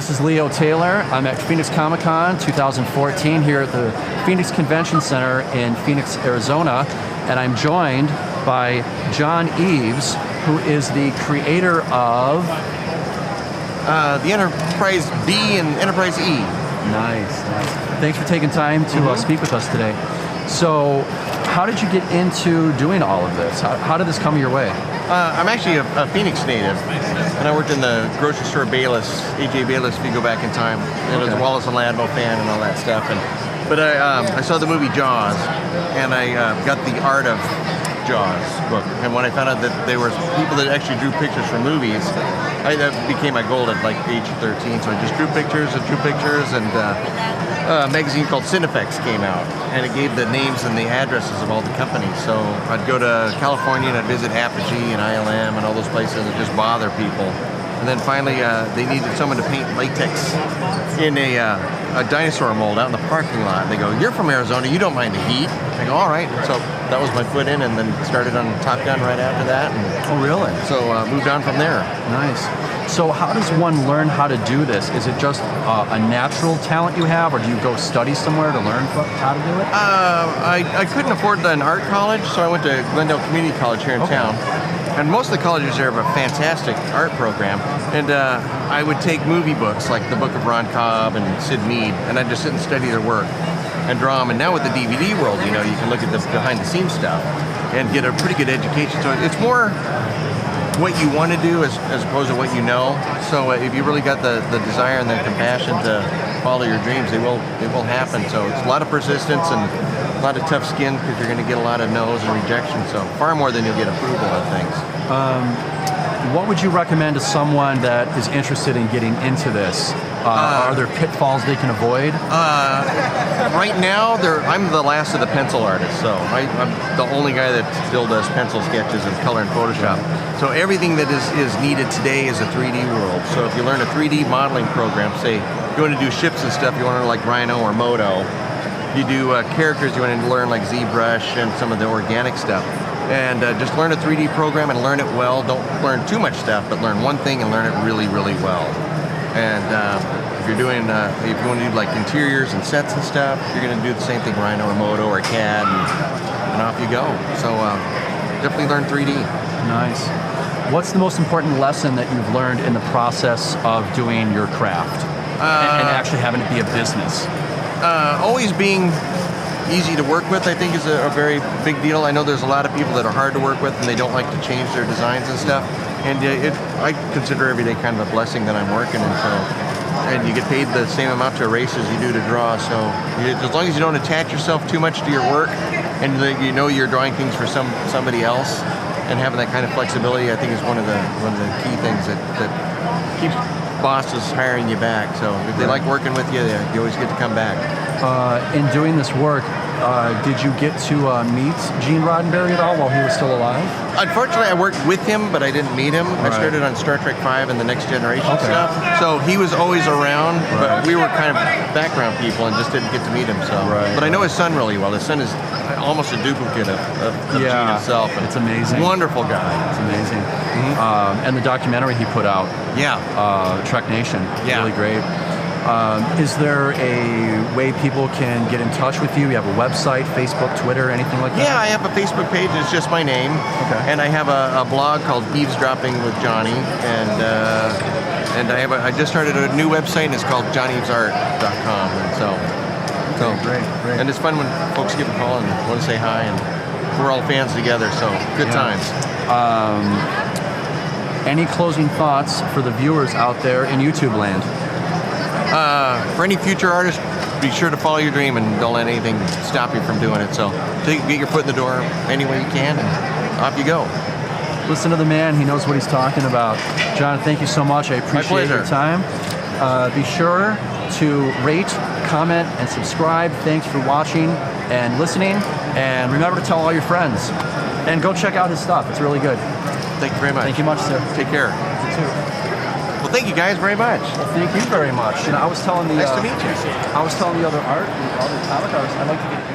this is Leo Taylor. I'm at Phoenix Comicon 2014 here at the Phoenix Convention Center in Phoenix, Arizona, and I'm joined by John Eaves, who is the creator of the Enterprise B and Enterprise E. Nice. Thanks for taking time to speak with us today. So, how did you get into doing all of this? How did this come your way? I'm actually a Phoenix native, and I worked in the grocery store Bayless, A.J. Bayless, if you go back in time. And I was a Wallace and Ladmo fan and all that stuff. But I saw the movie Jaws, and I got the Art of Jaws book. And when I found out that there were people that actually drew pictures for movies, that became my goal at like age 13. So I just drew pictures, and a magazine called Cinefex came out, and it gave the names and the addresses of all the companies. So I'd go to California and I'd visit Apogee and ILM and all those places and just bother people. And then finally, they needed someone to paint latex in a dinosaur mold out in the parking lot. They go, "You're from Arizona, you don't mind the heat." I go, "All right." So that was my foot in, and then started on Top Gun right after that. Oh, really? So moved on from there. Nice. So how does one learn how to do this? Is it just a natural talent you have, or do you go study somewhere to learn how to do it? I couldn't afford an art college, so I went to Glendale Community College here in town. And most of the colleges there have a fantastic art program. And I would take movie books, like the Book of Ron Cobb and Sid Mead, and I'd just sit and study their work and draw them. And now with the DVD world, you can look at the behind-the-scenes stuff and get a pretty good education. So it's more what you want to do as opposed to what you know. So if you really got the desire and the compassion to follow your dreams, they will happen. So it's a lot of persistence and a lot of tough skin, because you're going to get a lot of no's and rejection. So far more than you'll get approval of things. What would you recommend to someone that is interested in getting into this? Are there pitfalls they can avoid? Right now, I'm the last of the pencil artists, so I'm the only guy that still does pencil sketches and color and Photoshop. So everything that is needed today is a 3D world. So if you learn a 3D modeling program, say you want to do ships and stuff, you want to learn like Rhino or Moto. You do characters, you want to learn like ZBrush and some of the organic stuff. And just learn a 3D program and learn it well. Don't learn too much stuff, but learn one thing and learn it really, really well. And if you're doing, if you want to do like interiors and sets and stuff, you're going to do the same thing, Rhino or Moto or CAD, and off you go. So definitely learn 3D. Nice. What's the most important lesson that you've learned in the process of doing your craft and actually having it be a business? Always being easy to work with, I think, is a very big deal. I know there's a lot of people that are hard to work with and they don't like to change their designs and stuff. And I consider every day kind of a blessing that I'm working, and you get paid the same amount to erase as you do to draw. So as long as you don't attach yourself too much to your work, and you know you're drawing things for somebody else, and having that kind of flexibility, I think is one of the key things that keeps bosses hiring you back. So if they like working with you, you always get to come back. In doing this work, did you get to meet Gene Roddenberry at all while he was still alive? Unfortunately, I worked with him, but I didn't meet him. I started on Star Trek V and the Next Generation stuff. So he was always around, but we were kind of background people and just didn't get to meet him. So, but I know his son really well. His son is almost a duplicate of Gene himself. It's amazing. Wonderful guy. It's amazing. And the documentary he put out, Trek Nation, really great. Is there a way people can get in touch with you? You have a website, Facebook, Twitter, anything like that? Yeah, I have a Facebook page. It's just my name. And I have a blog called Eavesdropping with Johnny. And I just started a new website, and it's called johneavesart.com. And so great. And it's fun when folks give a call and want to say hi, and we're all fans together. So good times. Any closing thoughts for the viewers out there in YouTube land? For any future artists, be sure to follow your dream and don't let anything stop you from doing it. So get your foot in the door any way you can, and off you go. Listen to the man. He knows what he's talking about. John, thank you so much. I appreciate your time. Be sure to rate, comment, and subscribe. Thanks for watching and listening. And remember to tell all your friends. And go check out his stuff. It's really good. Thank you very much. Thank you much, sir. Take care. You too. Well, thank you guys very much. Well, thank you very much. I was telling the nice to meet you. I was telling the other comic artists, I'd like to get